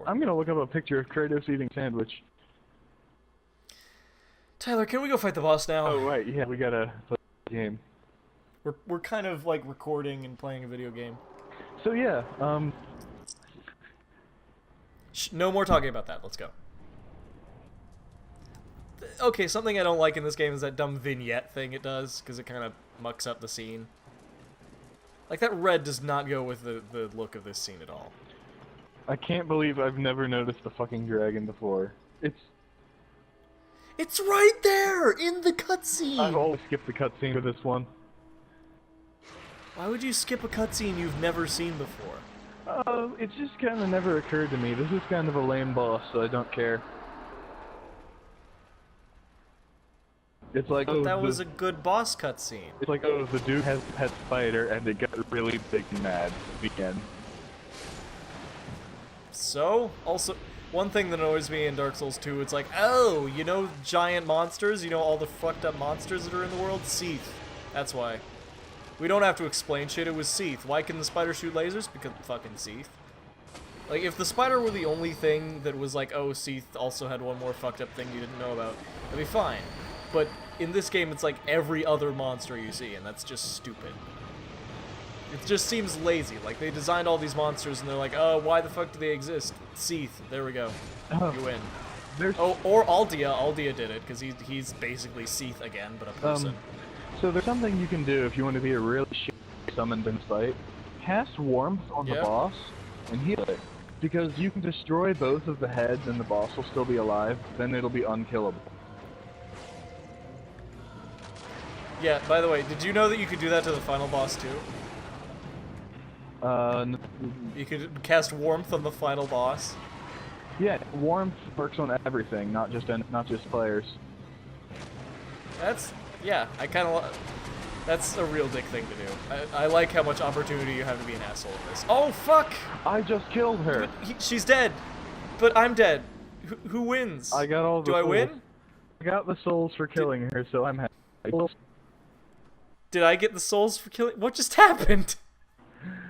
I'm gonna look up a picture of Kratos eating sandwich. Tyler, can we go fight the boss now? Oh right, yeah, we gotta play the game. We're kind of like recording and playing a video game. So yeah, No more talking about that. Let's go. Okay, something I don't like in this game is that dumb vignette thing it does, because it kind of mucks up the scene. Like, that red does not go with the look of this scene at all. I can't believe I've never noticed the fucking dragon before. It's right there in the cutscene. I've always skipped the cutscene for this one. Why would you skip a cutscene you've never seen before? It just kind of never occurred to me. This is kind of a lame boss, so I don't care. It's like, But that was a good boss cutscene. It's like, oh, the dude has a pet spider, and it got really big and mad at the end. So, also, one thing that annoys me in Dark Souls 2, it's like, oh, you know giant monsters? You know all the fucked up monsters that are in the world? Seath. That's why. We don't have to explain shit, it was Seath. Why can the spider shoot lasers? Because fucking Seath. Like, if the spider were the only thing that was like, oh, Seath also had one more fucked up thing you didn't know about, that'd be fine. But in this game, it's like every other monster you see, and that's just stupid. It just seems lazy. Like, they designed all these monsters, and they're like, oh, why the fuck do they exist? Seath. There we go. You win. Oh, or Aldia. Aldia did it, because he's basically Seath again, but a person. So there's something you can do if you want to be a really shitty summoned in fight. Cast Warmth on the boss, and heal it. Because you can destroy both of the heads, and the boss will still be alive. Then it'll be unkillable. Yeah, by the way, did you know that you could do that to the final boss, too? You could cast Warmth on the final boss. Yeah, Warmth works on everything, not just players. Yeah, I kind of... That's a real dick thing to do. I like how much opportunity you have to be an asshole in this. Oh, fuck! I just killed her! She's dead! But I'm dead. Who wins? I got all the souls. Do I win? I got the souls for killing her, so I'm happy. Did I get the souls for killing... What just happened?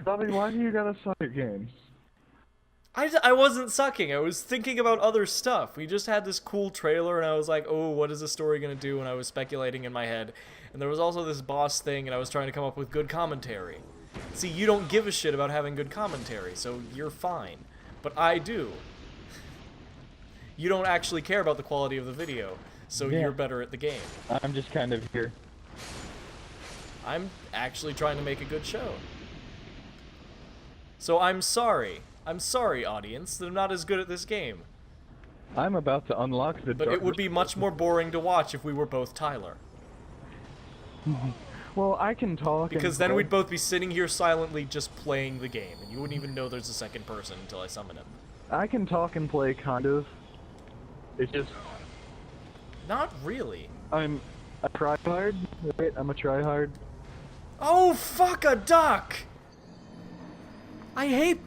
Bobby, why do you gotta suck at games? I wasn't sucking. I was thinking about other stuff. We just had this cool trailer, and I was like, oh, what is the story gonna do? And I was speculating in my head. And there was also this boss thing, and I was trying to come up with good commentary. See, you don't give a shit about having good commentary, so you're fine. But I do. You don't actually care about the quality of the video, so you're better at the game. I'm just kind of here. I'm actually trying to make a good show. So I'm sorry. I'm sorry, audience, that I'm not as good at this game. I'm about to unlock the But it would be much more boring to watch if we were both Tyler. Well, I can talk because then we'd both be sitting here silently just playing the game, and you wouldn't even know there's a second person until I summon him. I can talk and play, kind of. It's just... Not really. I'm a tryhard, right? I'm a tryhard. Oh, fuck a duck! I hate...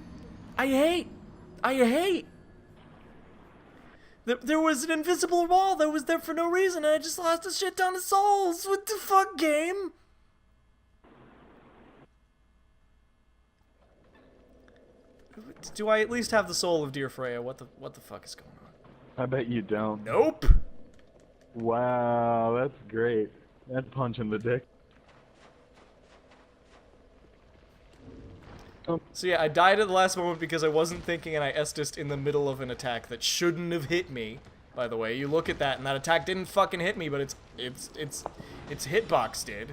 There was an invisible wall that was there for no reason, and I just lost a shit ton of souls! What the fuck, game? Do I at least have the soul of dear Freya? What the fuck is going on? I bet you don't. Nope! Wow, that's great. That's punch in the dick. So yeah, I died at the last moment because I wasn't thinking and I Estused in the middle of an attack that shouldn't have hit me. By the way, you look at that and that attack didn't fucking hit me, but its hitbox did.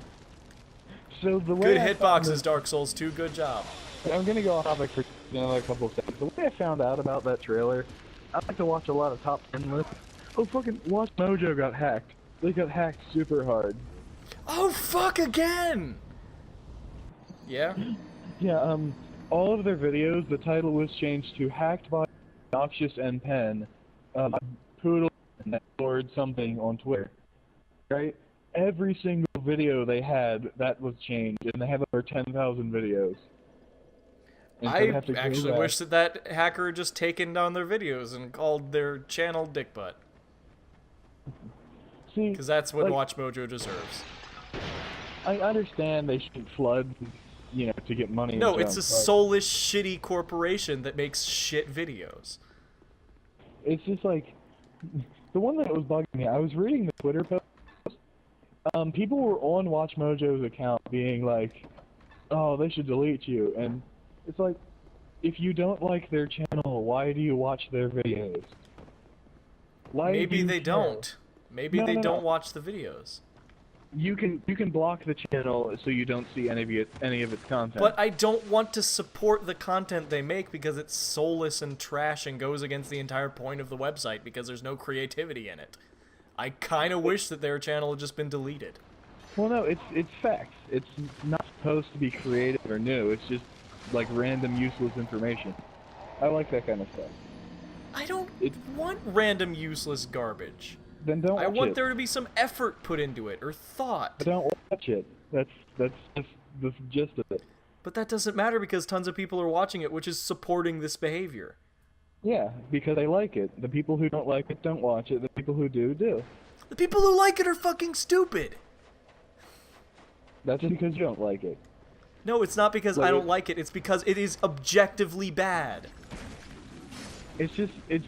So the way good hitboxes, Dark Souls 2, good job. I'm gonna go off topic for another couple of seconds. The way I found out about that trailer, I like to watch a lot of top 10 lists. Oh fucking Watch Mojo got hacked. They got hacked super hard. Oh fuck again! Yeah? Yeah, all of their videos, the title was changed to Hacked by Noxious and Pen, Poodle and Lord something on Twitter. Right? Every single video they had, that was changed, and they have over 10,000 videos. And so I have actually wish that hacker had just taken down their videos and called their channel Dick Butt. See, because that's what like, Watch Mojo deserves. I understand they should flood, you know, to get money. No, it's a soulless, shitty corporation that makes shit videos. It's just like, the one that was bugging me, I was reading the Twitter post, people were on Watch Mojo's account being like, oh, they should delete you, and it's like, if you don't like their channel, why do you watch their videos? Why do Maybe you they care? don't. Maybe No, they no, no. don't watch the videos. You can block the channel so you don't see any of its content. But I don't want to support the content they make because it's soulless and trash and goes against the entire point of the website because there's no creativity in it. I kind of wish that their channel had just been deleted. Well, no, it's facts. It's not supposed to be creative or new. It's just like random useless information. I like that kind of stuff. I don't want random useless garbage. Then don't watch I want it. there to be some effort put into it, or thought. But don't watch it. That's just the gist of it. But that doesn't matter because tons of people are watching it, which is supporting this behavior. Yeah, because they like it. The people who don't like it don't watch it. The people who do, do. The people who like it are fucking stupid! That's just because you don't like it. No, it's not because I don't like it, it's because it is objectively bad. It's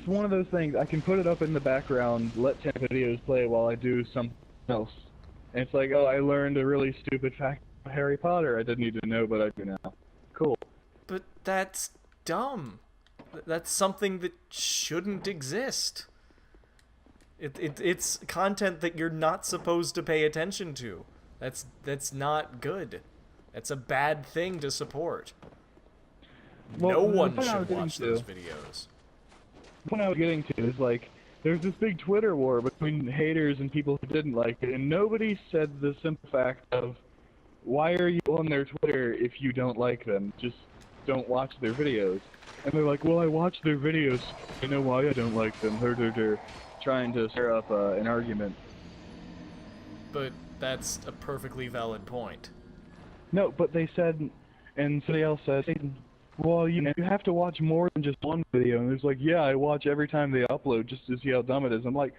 one of those things, I can put it up in the background, let 10 videos play while I do something else. And it's like, oh, I learned a really stupid fact about Harry Potter I didn't need to know, but I do now. Cool. But that's dumb. That's something that shouldn't exist. It's content that you're not supposed to pay attention to. That's not good. That's a bad thing to support. Well, No one the point I was should getting watch to- those videos. The point I was getting to is like, there's this big Twitter war between haters and people who didn't like it, and nobody said the simple fact of, why are you on their Twitter if you don't like them? Just don't watch their videos. And they're like, well, I watch their videos. I know why I don't like them. They're trying to stir up an argument. But that's a perfectly valid point. No, but they said, and somebody else said, well, you have to watch more than just one video. And it's like, yeah, I watch every time they upload just to see how dumb it is. I'm like,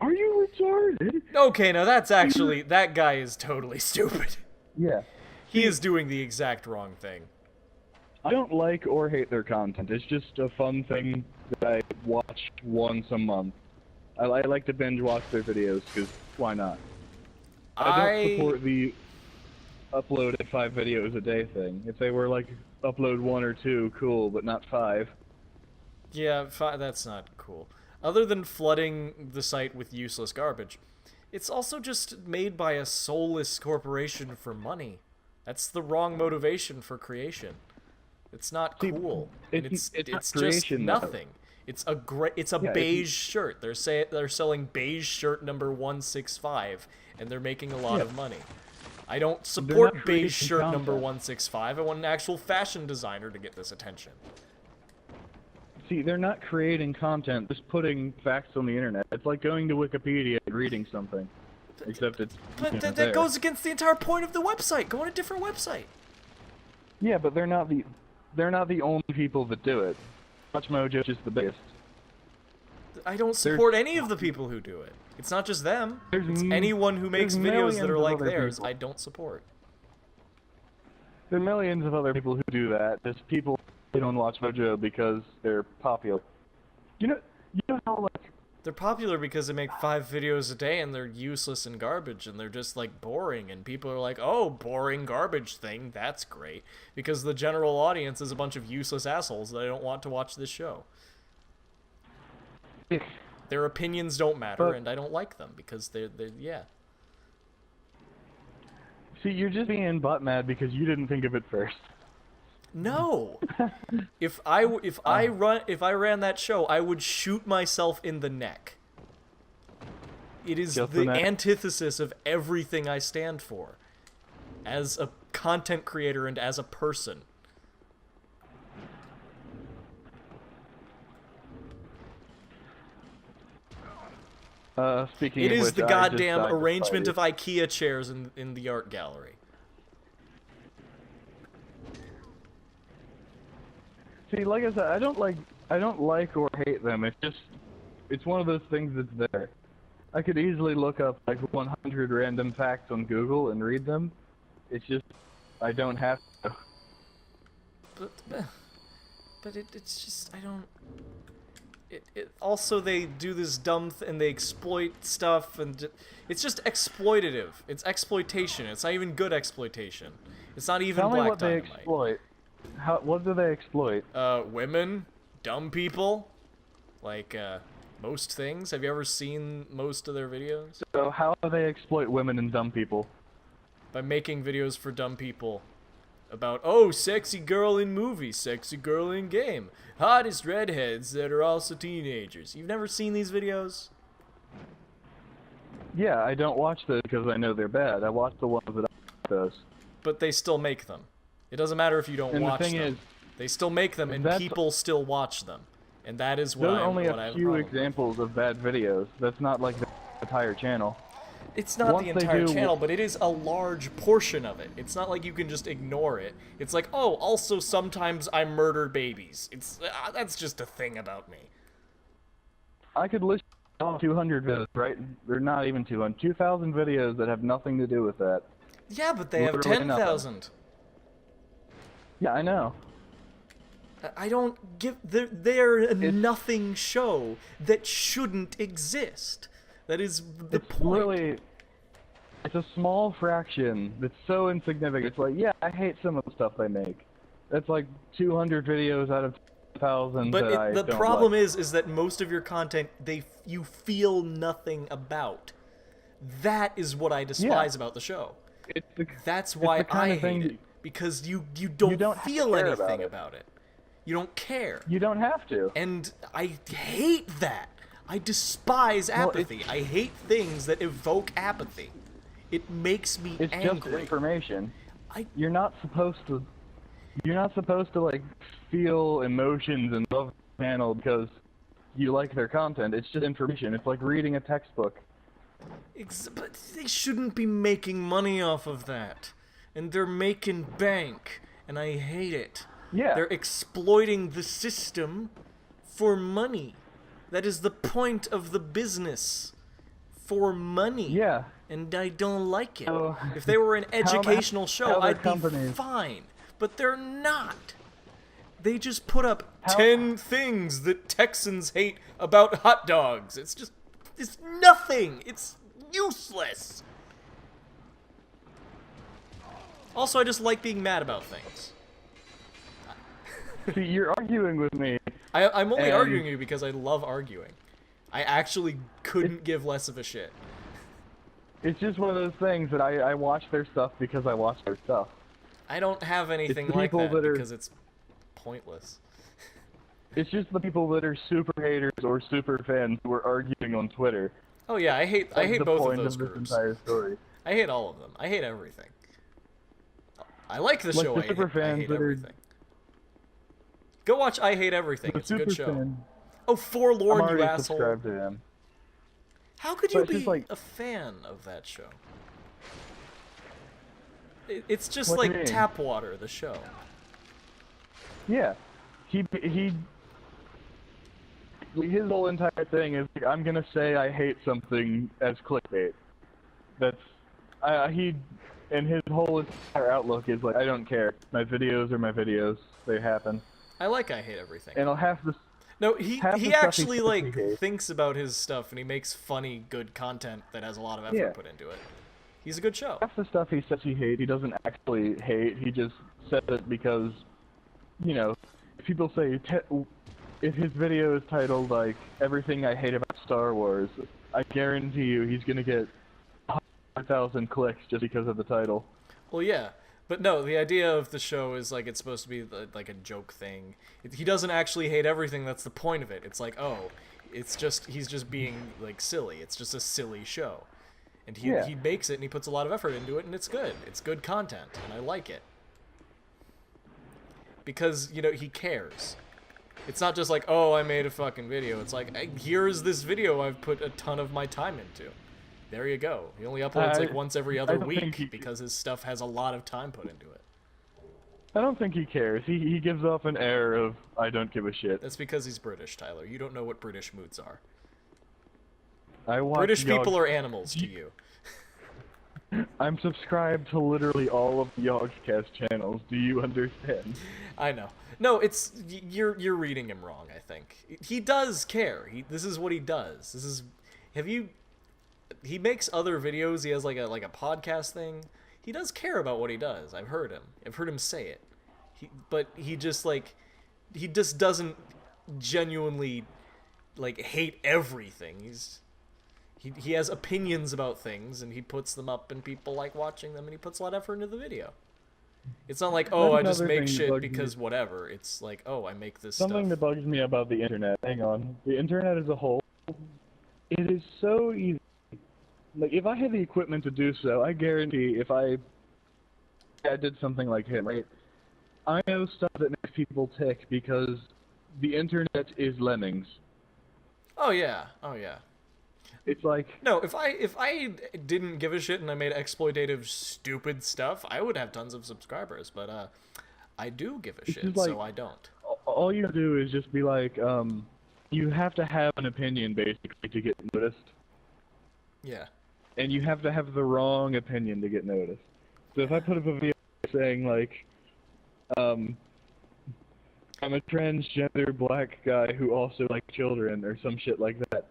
are you retarded? Okay, now that's actually, that guy is totally stupid. Yeah. He is doing the exact wrong thing. I don't like or hate their content. It's just a fun thing that I watch once a month. I like to binge watch their videos, because why not? I don't support the upload 5 videos a day thing. If they were like, upload 1 or 2, cool, but not 5. Yeah, that's not cool. Other than flooding the site with useless garbage, it's also just made by a soulless corporation for money. That's the wrong motivation for creation. It's not cool. It's not just creation, though. nothing. It's a Yeah, beige shirt. They're selling beige shirt number 165, and they're making a lot of money. I don't support not beige creating shirt number content. 165. I want an actual fashion designer to get this attention. See, they're not creating content, just putting facts on the internet. It's like going to Wikipedia and reading something. Except it's But that there. goes against the entire point of the website. Go on a different website. Yeah, but they're not the only people that do it. Watch Mojo is just the biggest. I don't support any of the people who do it. It's not just them. It's anyone who makes videos that are like theirs. I don't support. There are millions of other people who do that. There's people who don't watch Mojo because they're popular. You know how like They're popular because they make 5 videos a day and they're useless and garbage and they're just like boring and people are like, oh, boring garbage thing, that's great. Because the general audience is a bunch of useless assholes that I don't want to watch this show. Their opinions don't matter and I don't like them because they're yeah. See, you're just being butt mad because you didn't think of it first. No. If I ran that show, I would shoot myself in the neck. It is Just the the neck? antithesis of everything I stand for as a content creator and as a person. Speaking It of is which, the I just goddamn died to arrangement of spite IKEA chairs in the art gallery. you. See, like I said, I don't like or hate them. It's one of those things that's there. I could easily look up like 100 random facts on Google and read them. It's just I don't have to. But it's just I don't. Also, they do this dumb and they exploit stuff, and it's just exploitative. It's exploitation. It's not even good exploitation. It's not even Tell me Black what they Dynamite. exploit. What do they exploit? Women, dumb people, like most things. Have you ever seen most of their videos? So how do they exploit women and dumb people? By making videos for dumb people. About, oh, sexy girl in movie, sexy girl in game, hottest redheads that are also teenagers. You've never seen these videos? Yeah, I don't watch those because I know they're bad. I watch the ones that I those. But they still make them. It doesn't matter if you don't watch them. And the thing is, they still make them, and people still watch them. And that is what those I are only what I a have few problem with. examples of bad videos. That's not like the entire channel. It's not Once the they entire do- channel, but it is a large portion of it. It's not like you can just ignore it. It's like, oh, also sometimes I murder babies. It's that's just a thing about me. I could list 200 videos, right? They're not even 200. 2,000 videos that have nothing to do with that. Yeah, but they have Literally nothing. 10,000. Yeah, I know. I don't give... They're a nothing show that shouldn't exist. That is the It's point. really... It's a small fraction that's so insignificant. It's like, yeah, I hate some of the stuff they make. That's like 200 videos out of 1,000 But that I the don't problem like. is that most of your content, you feel nothing about. That is what I despise about the show. It's the, That's why the kind I of thing hate it. Because you don't don't have to feel care anything about it. about it. You don't care. you don't have to. And I hate that. I despise Well, apathy. I hate things that evoke apathy. It makes me It's angry. just information. I- You're not supposed to. You're not supposed to like feel emotions and love the channel because you like their content. It's just information. It's like reading a textbook. But they shouldn't be making money off of that. And they're making bank. And I hate it. Yeah. They're exploiting the system for money. That is the point of the business. For money. Yeah. And I don't like it. So, If they were an educational show, other I'd be companies- fine. But they're not. They just put up 10 things that Texans hate about hot dogs. It's nothing. It's useless. Also, I just like being mad about things. See, you're arguing with me. I'm only And- arguing you because I love arguing. I actually couldn't give less of a shit. It's just one of those things that I watch their stuff because I watch their stuff. I don't have anything the like people that that are- because it's pointless. It's just the people that are super haters or super fans who are arguing on Twitter. Oh yeah, I hate That's the both of point those this groups. entire story. I hate all of them. I hate everything. I like the Like show. the I super hate, I fans hate that are- everything. Go watch I Hate Everything. The It's a good super show. fan, Oh, I'm Forlorn, you already asshole. subscribed to him. How could But you it's just be like- a fan of that show? It's just What do you like mean? tap water, the show. Yeah, his whole entire thing is like, I'm gonna say I hate something as clickbait. That's and his whole entire outlook is like, I don't care. My videos are my videos. They happen. I like I Hate Everything. And I'll have this. No, he half the stuff he actually says like he hates. thinks about his stuff and he makes funny, good content that has a lot of effort Yeah. put into it. He's a good show. Half the stuff he says he hates, he doesn't actually hate. He just says it because, you know, if people say if his video is titled like "Everything I Hate About Star Wars," I guarantee you he's gonna get 100,000 clicks just because of the title. Well, yeah, but no, the idea of the show is like it's supposed to be like a joke thing. He doesn't actually hate everything. That's the point of it. It's like, oh, he's just being like silly. It's just a silly show, and he makes it and he puts a lot of effort into it, and it's good. It's good content, and I like it because he cares. It's not just like, oh, I made a fucking video. It's like, hey, here's this video I've put a ton of my time into. There you go. He only uploads like once every other don't think week because his stuff has a lot of time put into it. I don't think he cares. He gives off an air of I don't give a shit. That's because he's British, Tyler. You don't know what British moods are. I watch British people are animals to you. I'm subscribed to literally all of the Webcast channels. Do you understand? I know. No, it's you're reading him wrong. I think he does care. This is what he does. This is. Have you? He makes other videos. He has like a podcast thing. He does care about what he does. I've heard him. I've heard him say it. But he just doesn't genuinely like hate everything. He has opinions about things and he puts them up and people like watching them and he puts a lot of effort into the video. It's not like, oh, I just make shit because whatever. It's like, oh, I make this stuff. Something that bugs me about the internet. Hang on. The internet as a whole, it is so easy. Like, if I had the equipment to do so, I guarantee if I did something like him, right? I know stuff that makes people tick because the internet is lemmings. Oh yeah. Oh yeah. It's like, no, if I didn't give a shit and I made exploitative stupid stuff, I would have tons of subscribers, but I do give a shit, like, so I don't. All you do is just be like, you have to have an opinion basically to get noticed. Yeah. And you have to have the wrong opinion to get noticed. So if I put up a video saying like, I'm a transgender black guy who also likes children or some shit like that,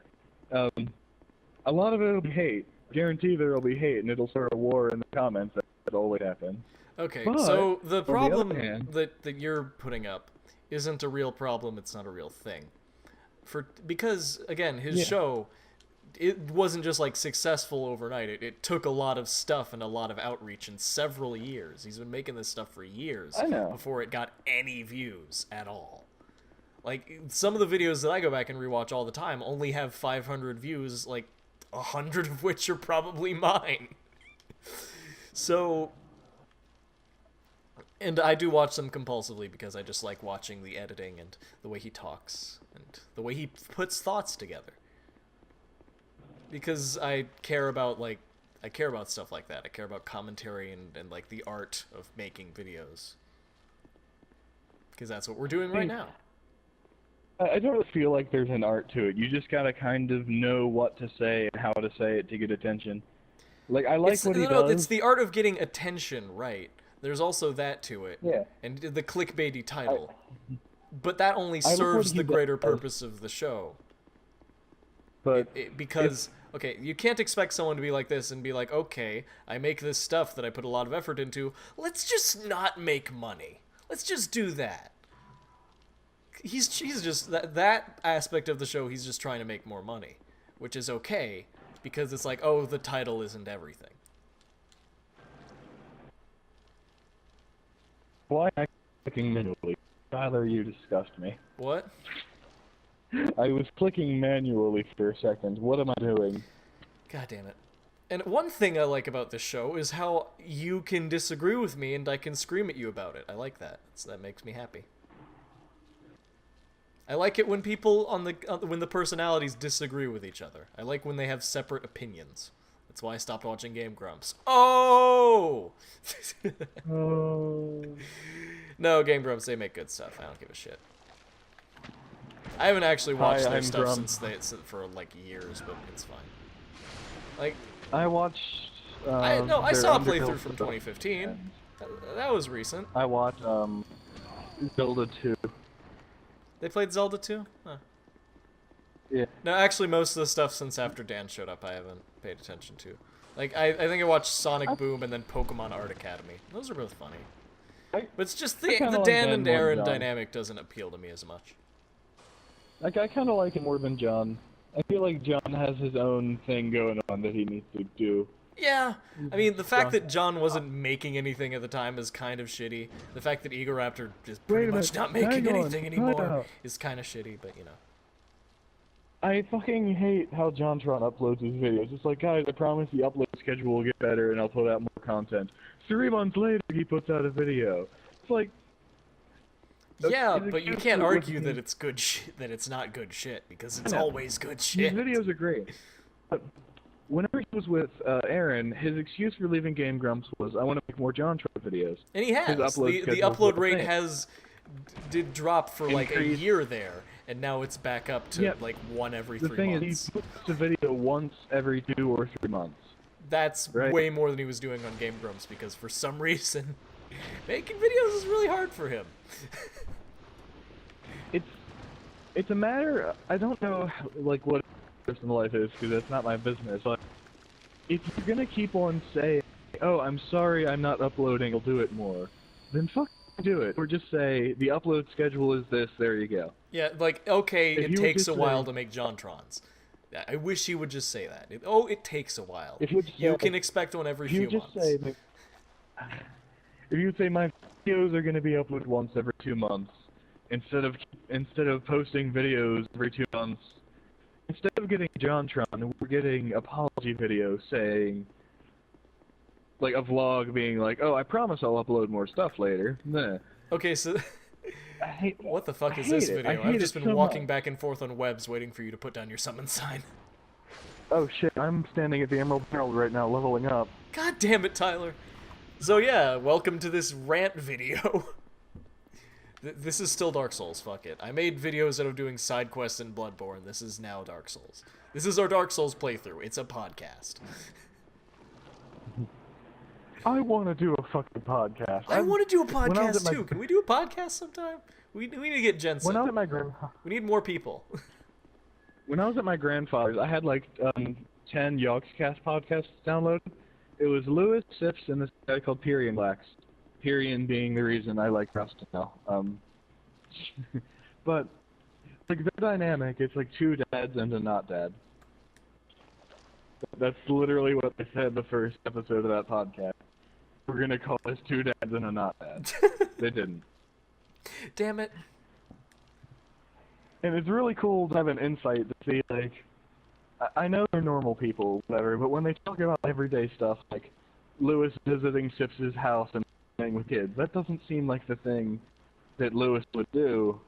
a lot of it will be hate. Guarantee there will be hate, and it'll start a war in the comments. That always happens. Okay, but, so the problem that you're putting up isn't a real problem. It's not a real thing. Because again, his show, it wasn't just like successful overnight. It took a lot of stuff and a lot of outreach in several years. He's been making this stuff for years before it got any views at all. Like, some of the videos that I go back and rewatch all the time only have 500 views, like 100 of which are probably mine. So, and I do watch them compulsively because I just like watching the editing and the way he talks and the way he puts thoughts together. Because I care about stuff like that. I care about commentary and like the art of making videos. Because that's what we're doing right now. I don't really feel like there's an art to it. You just gotta kind of know what to say and how to say it to get attention. Like, I like what he does. It's the art of getting attention, right? There's also that to it. Yeah. And the clickbaity title. But that only serves the greater purpose of the show. But because, okay, you can't expect someone to be like this and be like, okay, I make this stuff that I put a lot of effort into. Let's just not make money. Let's just do that. He's just that aspect of the show. He's just trying to make more money, which is okay because it's like, oh, the title isn't everything. Why am I clicking manually? Tyler, you disgust me. What? I was clicking manually for a second. What am I doing? God damn it. And one thing I like about this show is how you can disagree with me and I can scream at you about it. I like that. That makes me happy. I like it when people when the personalities disagree with each other. I like when they have separate opinions. That's why I stopped watching Game Grumps. Oh! Oh. No, Game Grumps, they make good stuff. I don't give a shit. I haven't actually watched their stuff for like years, but it's fine. Like, I watched. I saw a playthrough from 2015. That was recent. I watched Zelda 2. They played Zelda 2? Huh. Yeah. No, actually, most of the stuff since after Dan showed up, I haven't paid attention to. Like, I think I watched Sonic Boom and then Pokemon Art Academy. Those are both funny. But it's just the Dan and Aaron dynamic doesn't appeal to me as much. Like, I kind of like it more than John. I feel like John has his own thing going on that he needs to do. Yeah, I mean, the fact that John wasn't making anything at the time is kind of shitty. The fact that Egoraptor is pretty much not making anything anymore is kind of shitty, but you know. I fucking hate how JonTron uploads his videos. It's like, guys, I promise the upload schedule will get better and I'll put out more content. 3 months later, he puts out a video. It's like... Yeah, but you can't argue that it's good shit, that it's not good shit, because it's always good shit. His videos are great. But whenever he was with Aaron, his excuse for leaving Game Grumps was, I want to make more JonTron videos. And he has. The upload rate did drop for like a year there, and now it's back up to like 1 every 3 months. The thing is, he puts a video once every 2 or 3 months. That's Right. way more than he was doing on Game Grumps, because for some reason, making videos is really hard for him. It's a matter. I don't know like what personal life is because that's not my business. But if you're gonna keep on saying, "Oh, I'm sorry, I'm not uploading. I'll do it more," then fuck do it. Or just say the upload schedule is this. There you go. Yeah, like, okay, If it you would takes just a while say- to make Jontrons. I wish he would just say that. It takes a while. If you would just You say, can expect one every If you few just months. say, that- if you would say my videos are gonna be uploaded once every 2 months, instead of posting videos every 2 months, instead of getting JonTron, we're getting apology video saying, like a vlog being like, oh, I promise I'll upload more stuff later. Nah. Okay, so I hate what the fuck I is this hate it. video? I hate I've just it been so walking much. back and forth on webs waiting for you to put down your summon sign. Oh shit, I'm standing at the Emerald Herald right now leveling up. God damn it, Tyler. So yeah, welcome to this rant video. This is still Dark Souls, fuck it. I made videos out of doing side quests in Bloodborne. This is now Dark Souls. This is our Dark Souls playthrough. It's a podcast. I want to do a fucking podcast. I want to do a when I was podcast at my- too. Can we do a podcast sometime? We need to get Jensen. When I was at my We need more people. When I was at my grandfather's, I had like 10 Yogscast podcasts downloaded. It was Lewis, Sips, and this guy called Pyrian Blacks. Pyrian being the reason I like Rust now. But like the dynamic, it's like 2 dads and a not dad. That's literally what they said the first episode of that podcast. We're gonna call this 2 dads and a not dad. They didn't. Damn it. And it's really cool to have an insight to see, like, I know they're normal people, whatever, but when they talk about everyday stuff, like Lewis visiting Sips' house and playing with kids, that doesn't seem like the thing that Lewis would do,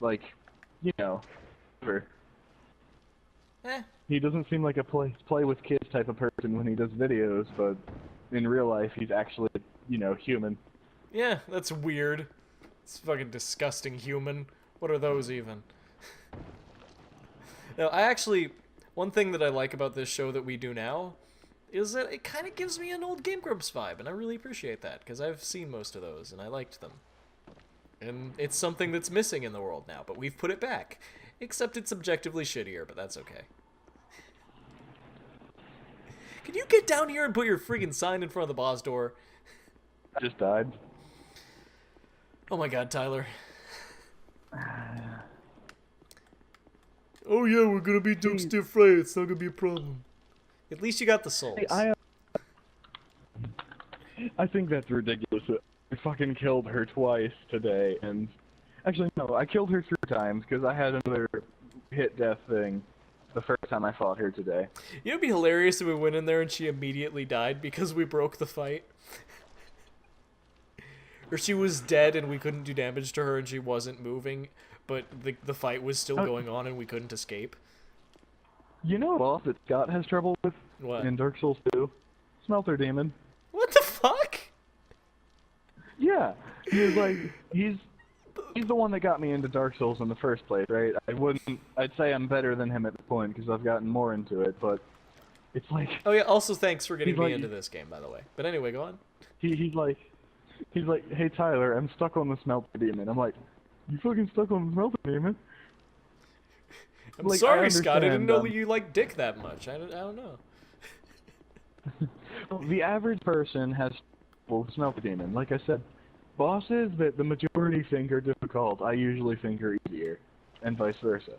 like, you know, ever. He doesn't seem like a play with kids type of person when he does videos, but in real life he's actually, you know, human. Yeah, that's weird. It's fucking disgusting human. What are those even? Now, one thing that I like about this show that we do now is that it kind of gives me an old Game Grumps vibe, and I really appreciate that, because I've seen most of those, and I liked them. And it's something that's missing in the world now, but we've put it back. Except it's objectively shittier, but that's okay. Can you get down here and put your friggin' sign in front of the boss door? I just died. Oh my god, Tyler. Oh yeah, we're gonna be dumpster fry. It's not gonna be a problem. At least you got the souls. Hey, I think that's ridiculous. I fucking killed her twice today, and actually no, I killed her 3 times because I had another hit death thing the first time I fought her today. You know, it'd be hilarious if we went in there and she immediately died because we broke the fight. Or she was dead and we couldn't do damage to her and she wasn't moving, but the fight was still going on and we couldn't escape. You know a boss that Scott has trouble with What? in Dark Souls 2? Smelter Demon. What the fuck? Yeah, he was like, he's the one that got me into Dark Souls in the first place, right? I'd say I'm better than him at the point because I've gotten more into it, but it's like... Oh yeah, also thanks for getting He's me like- into this game, by the way. But anyway, go on. He's like, hey Tyler, I'm stuck on the Smelter Demon. I'm like, you fucking stuck on the Smelter Demon? I'm Like, sorry, Scott, I didn't know understand, you like dick that much. I don't know. The average person has Smelter Demon. Like I said, bosses that the majority think are difficult, I usually think are easier, and vice versa.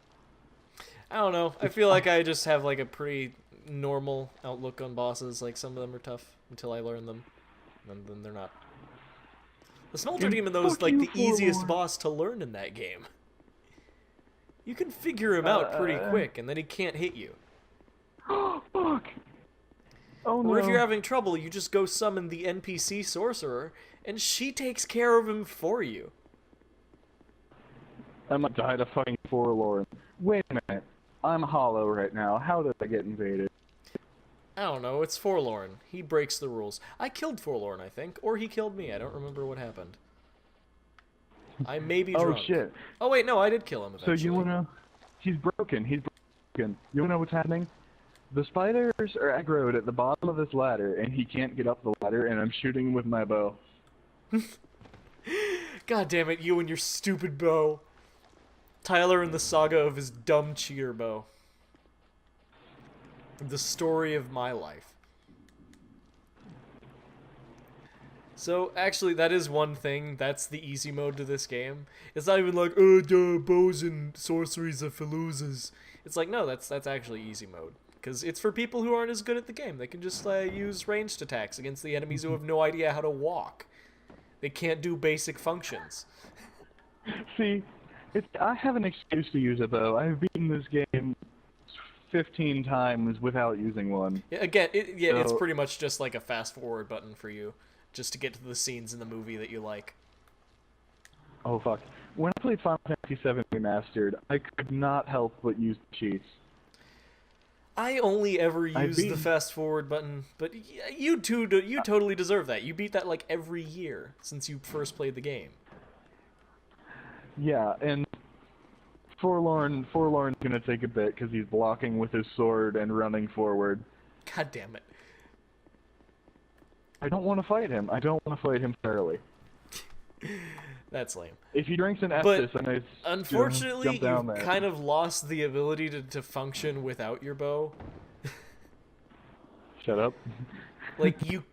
I don't know. I feel like I just have like a pretty normal outlook on bosses. Like some of them are tough until I learn them, and then they're not. The Smelter And Demon though is fuck like you, the easiest Forlorn. boss to learn in that game. You can figure him out pretty quick, and then he can't hit you. Fuck! Oh no. Or if you're having trouble, you just go summon the NPC sorcerer, and she takes care of him for you. I might die to fucking Forlorn. Wait a minute. I'm hollow right now. How did I get invaded? I don't know, it's Forlorn. He breaks the rules. I killed Forlorn, I think. Or he killed me. I don't remember what happened. I may be drunk. Oh shit. Oh wait, no, I did kill him So eventually. you wanna... He's broken. You wanna know what's happening? The spiders are aggroed at the bottom of this ladder, and he can't get up the ladder, and I'm shooting him with my bow. God damn it, you and your stupid bow. Tyler and the saga of his dumb cheater bow. The story of my life. So, actually, that is one thing. That's the easy mode to this game. It's not even like, oh, duh, bows and sorceries are for losers. It's like, no, that's actually easy mode. Because it's for people who aren't as good at the game. They can just use ranged attacks against the enemies who have no idea how to walk. They can't do basic functions. See, I have an excuse to use a bow. I've beaten this game 15 times without using one. Yeah, again, it's pretty much just like a fast forward button for you. Just to get to the scenes in the movie that you like. Oh, fuck. When I played Final Fantasy VII Remastered, I could not help but use cheats. I only ever use the fast forward button, but you totally deserve that. You beat that like every year since you first played the game. Yeah, and Forlorn's gonna take a bit because he's blocking with his sword and running forward. God damn it. I don't want to fight him. I don't want to fight him fairly. That's lame. If he drinks an Estus, then I unfortunately, jump down there. You've kind of lost the ability to function without your bow. Shut up. Like, you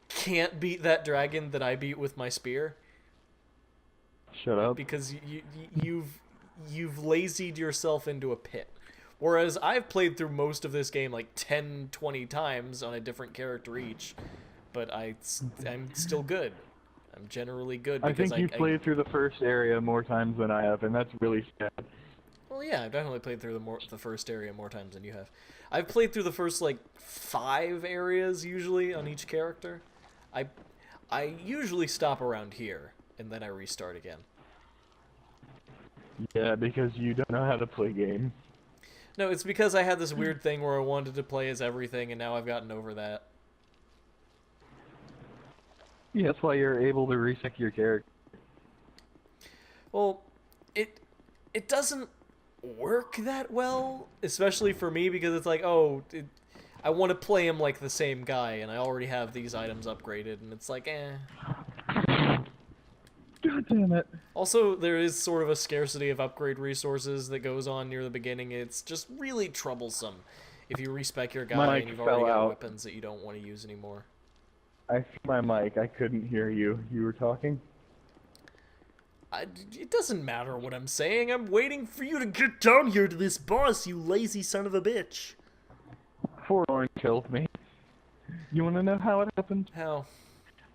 can't beat that dragon that I beat with my spear. Shut up. Because you've lazied yourself into a pit. Whereas I've played through most of this game like 10, 20 times on a different character each. But I'm still good. I'm generally good. I think you've played through the first area more times than I have, and that's really sad. Well, yeah, I've definitely played through the first area more times than you have. I've played through the first, like, 5 areas, usually, on each character. I usually stop around here, and then I restart again. Yeah, because you don't know how to play games. No, it's because I had this weird thing where I wanted to play as everything, and now I've gotten over that. Yeah, that's why you're able to reset your character. Well, it doesn't work that well, especially for me, because it's like, oh, I want to play him like the same guy, and I already have these items upgraded, and it's like, eh. God damn it. Also, there is sort of a scarcity of upgrade resources that goes on near the beginning. It's just really troublesome if you respec your guy and you've already got weapons that you don't want to use anymore. I threw my mic. I couldn't hear you. You were talking? It doesn't matter what I'm saying. I'm waiting for you to get down here to this boss, you lazy son of a bitch. Forlorn killed me. You want to know how it happened? How?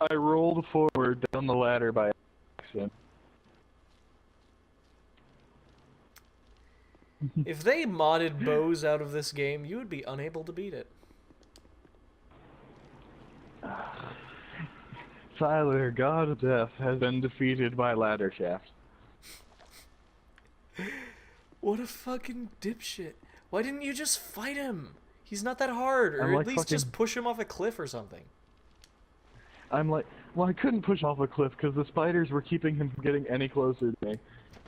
I rolled forward down the ladder by accident. If they modded bows out of this game, you would be unable to beat it. Tyler, God of Death, has been defeated by ladder shaft. What a fucking dipshit. Why didn't you just fight him? He's not that hard, or at least just push him off a cliff or something. I'm like, well, I couldn't push off a cliff because the spiders were keeping him from getting any closer to me.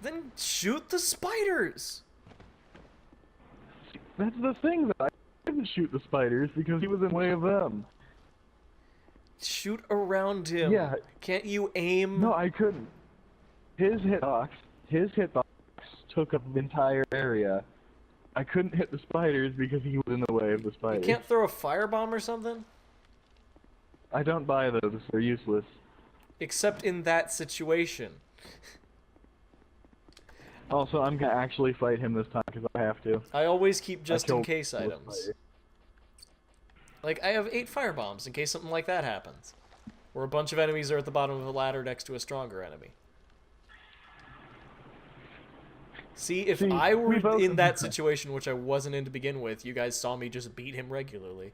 Then shoot the spiders! That's the thing, though. I couldn't shoot the spiders because he was in the way of them. Shoot around him. Yeah. Can't you aim? No, I couldn't. His hitbox took up the entire area. I couldn't hit the spiders because he was in the way of the spiders. You can't throw a firebomb or something? I don't buy those. They're useless. Except in that situation. Also, I'm gonna actually fight him this time because I have to. I always keep just-in-case items. Like, I have 8 firebombs in case something like that happens. Where a bunch of enemies are at the bottom of a ladder next to a stronger enemy. See, if I were in that situation, which I wasn't in to begin with, you guys saw me just beat him regularly.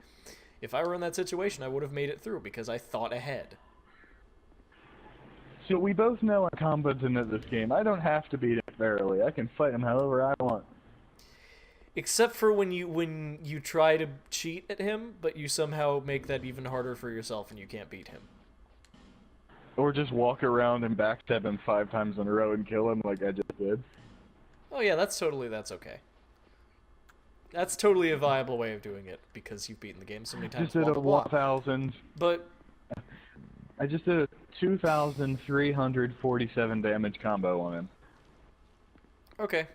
If I were in that situation, I would have made it through because I thought ahead. So we both know I'm competent at this game. I don't have to beat him fairly. I can fight him however I want. Except for when you try to cheat at him, but you somehow make that even harder for yourself and you can't beat him. Or just walk around and backstab him 5 times in a row and kill him like I just did. Oh yeah, that's okay. That's totally a viable way of doing it because you've beaten the game so many times. Just did a 1,000. But I just did a 2,347 damage combo on him. okay,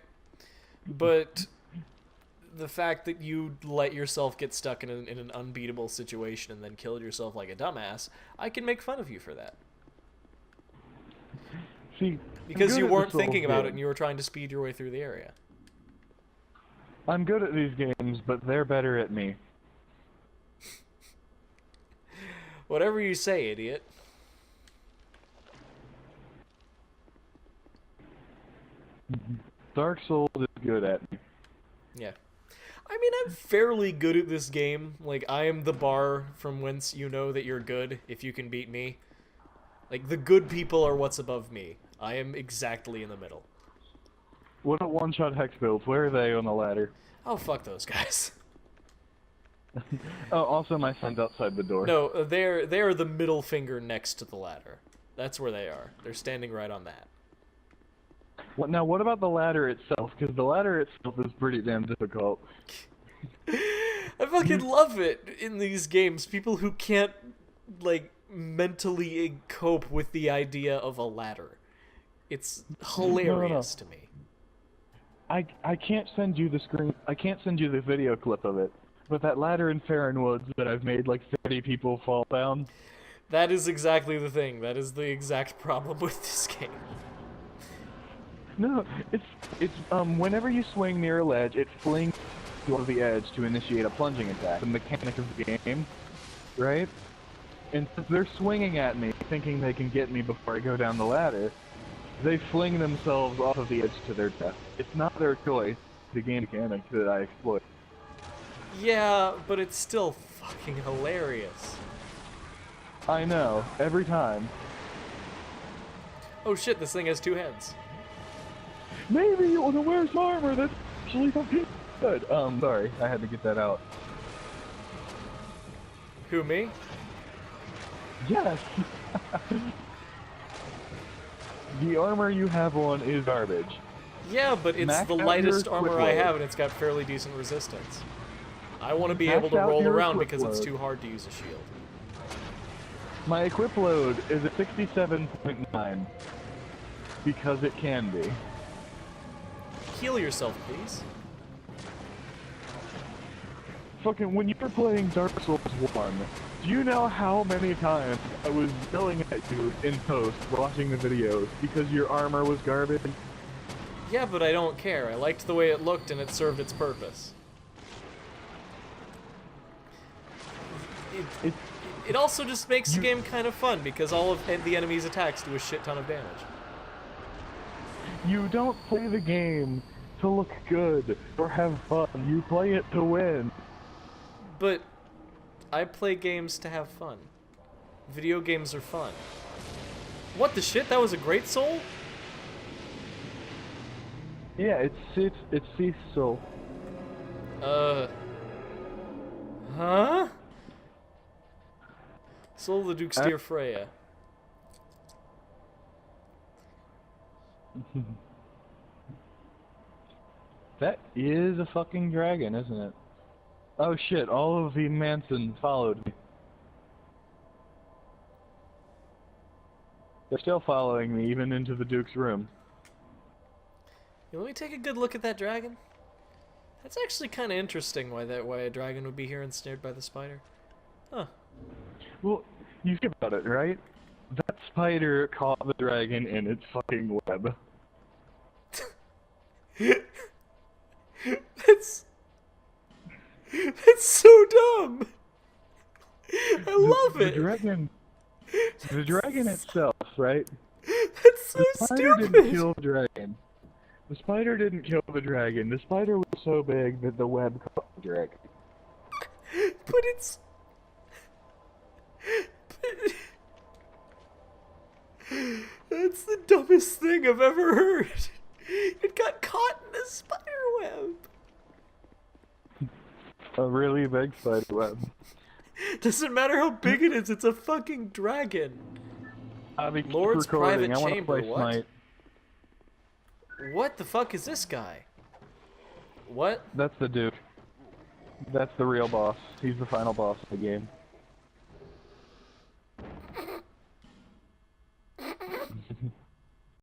but the fact that you let yourself get stuck in an unbeatable situation and then killed yourself like a dumbass, I can make fun of you for that. See, because you weren't thinking about it and you were trying to speed your way through the area. I'm good at these games, but they're better at me. Whatever you say, idiot. Dark Souls is good at me. Yeah. I mean, I'm fairly good at this game. Like, I am the bar from whence you know that you're good if you can beat me. Like, the good people are what's above me. I am exactly in the middle. What about one-shot hex builds? Where are they on the ladder? Oh, fuck those guys. Oh, also my friend's outside the door. No, they're the middle finger next to the ladder. That's where they are. They're standing right on that. Now, what about the ladder itself? Because the ladder itself is pretty damn difficult. I fucking love it in these games. People who can't, like, mentally cope with the idea of a ladder. It's hilarious to me. I can't send you the screen. I can't send you the video clip of it. But that ladder in Farron Woods that I've made like 30 people fall down. That is exactly the thing. That is the exact problem with this game. No, it's whenever you swing near a ledge, it flings you over the edge to initiate a plunging attack. The mechanic of the game, right? And since they're swinging at me, thinking they can get me before I go down the ladder, they fling themselves off of the edge to their death. It's not their choice, the game mechanic that I exploit. Yeah, but it's still fucking hilarious. I know, every time. Oh shit, this thing has two heads. Maybe you want to wear some armor that's actually fucking good. Sorry, I had to get that out. Who, me? Yes! The armor you have on is garbage. Yeah, but it's Max the out lightest your armor equip I load. have, and it's got fairly decent resistance. I want to be Max able to out roll your around equip because it's load. too hard to use a shield. My equip load is at 67.9. Because it can be. Heal yourself, please. Fucking, when you were playing Dark Souls 1, do you know how many times I was yelling at you in post watching the videos because your armor was garbage? Yeah, but I don't care. I liked the way it looked and it served its purpose. It also just makes the game kind of fun because all of the enemy's attacks do a shit ton of damage. You don't play the game to look good or have fun. You play it to win. But I play games to have fun. Video games are fun. What the shit? That was a great soul? Yeah, it's Thief's Soul. Huh? Soul of the Duke's Dear Freya. That is a fucking dragon, isn't it? Oh shit, all of the Mansons followed me. They're still following me, even into the Duke's room. Yeah, let me take a good look at that dragon. That's actually kind of interesting why a dragon would be here ensnared by the spider. Huh. Well, you think about it, right? That spider caught the dragon in its fucking web. That's so dumb. I love it. The dragon itself, right? That's so The spider stupid. didn't kill the dragon. The spider didn't kill the dragon. The spider was so big that the web caught the dragon. But it's... That's the dumbest thing I've ever heard. It got caught in a spider web. A really big spider web. Doesn't matter how big it is, it's a fucking dragon. Lord's private chamber, what? What the fuck is this guy? What? That's the Duke. That's the real boss. He's the final boss of the game.